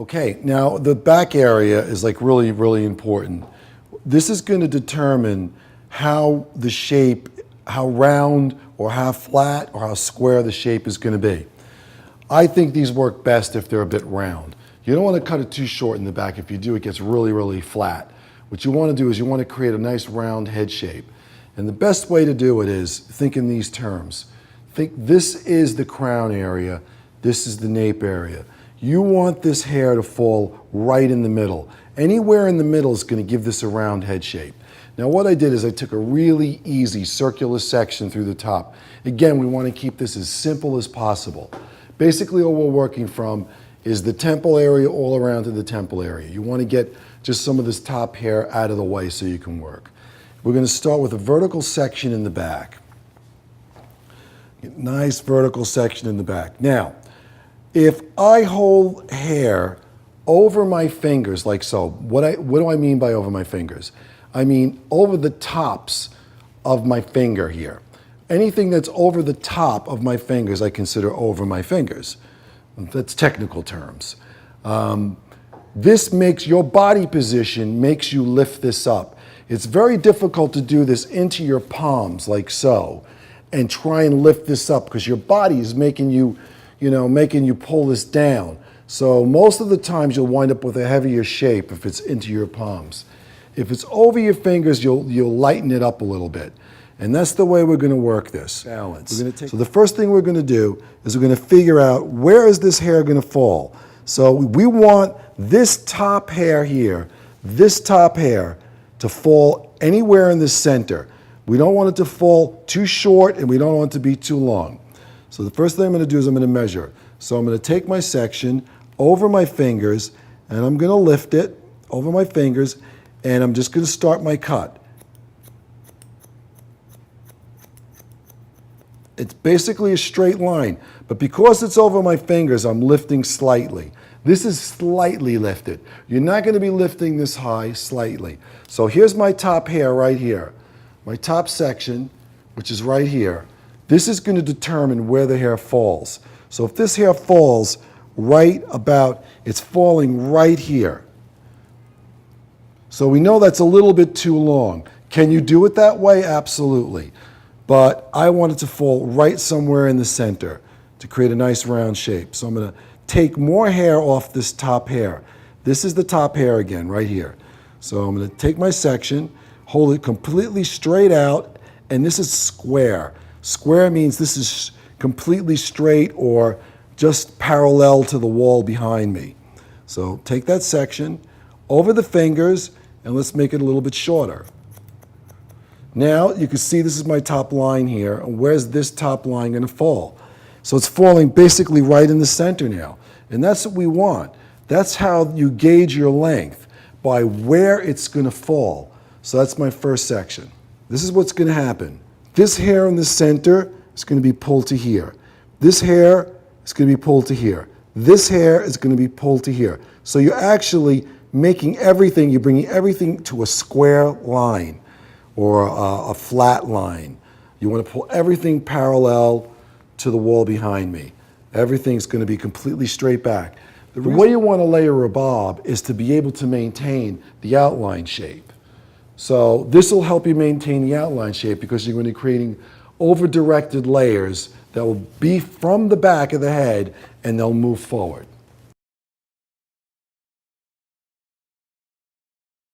Okay, now the back area is like really, really important. This is going to determine how the shape, how round or how flat or how square the shape is going to be. I think these work best if they're a bit round. You don't want to cut it too short in the back. If you do, it gets really, really flat. What you want to do is you want to create a nice round head shape. And the best way to do it is think in these terms. Think this is the crown area, this is the nape area. You want this hair to fall right in the middle. Anywhere in the middle is going to give this a round head shape. Now what I did is I took a really easy circular section through the top. Again, we want to keep this as simple as possible. Basically all we're working from is the temple area all around to the temple area. You want to get just some of this top hair out of the way so you can work. We're going to start with a vertical section in the back. Nice vertical section in the back. Now, if I hold hair over my fingers like so, what do I mean by over my fingers? I mean over the tops of my finger here. Anything that's over the top of my fingers I consider over my fingers. That's technical terms. This makes your body position, makes you lift this up. It's very difficult to do this into your palms like so and try and lift this up because your body is making you pull this down. So most of the times you'll wind up with a heavier shape if it's into your palms. If it's over your fingers, you'll lighten it up a little bit. And that's the way we're going to work this. Balance. So the first thing we're going to do is we're going to figure out where is this hair going to fall. So we want this top hair here, this top hair, to fall anywhere in the center. We don't want it to fall too short and we don't want it to be too long. So the first thing I'm going to do is I'm going to measure. So I'm going to take my section over my fingers and I'm going to lift it over my fingers and I'm just going to start my cut. It's basically a straight line, but because it's over my fingers, I'm lifting slightly. This is slightly lifted. You're not going to be lifting this high, slightly. So here's my top hair right here. My top section, which is right here. This is going to determine where the hair falls. So if this hair falls right about, it's falling right here. So we know that's a little bit too long. Can you do it that way? Absolutely. But I want it to fall right somewhere in the center to create a nice round shape. So I'm going to take more hair off this top hair. This is the top hair again, right here. So I'm going to take my section, hold it completely straight out, and this is square. Square means this is completely straight or just parallel to the wall behind me. So take that section over the fingers, and let's make it a little bit shorter. Now you can see this is my top line here, and where's this top line going to fall? So it's falling basically right in the center now, and that's what we want. That's how you gauge your length, by where it's going to fall. So that's my first section. This is what's going to happen. This hair in the center is going to be pulled to here. This hair is going to be pulled to here. This hair is going to be pulled to here. So you're actually making everything, you're bringing everything to a square line or a flat line. You want to pull everything parallel to the wall behind me. Everything's going to be completely straight back. The way you want to layer a bob is to be able to maintain the outline shape. So this will help you maintain the outline shape because you're going to be creating over-directed layers that will be from the back of the head and they'll move forward.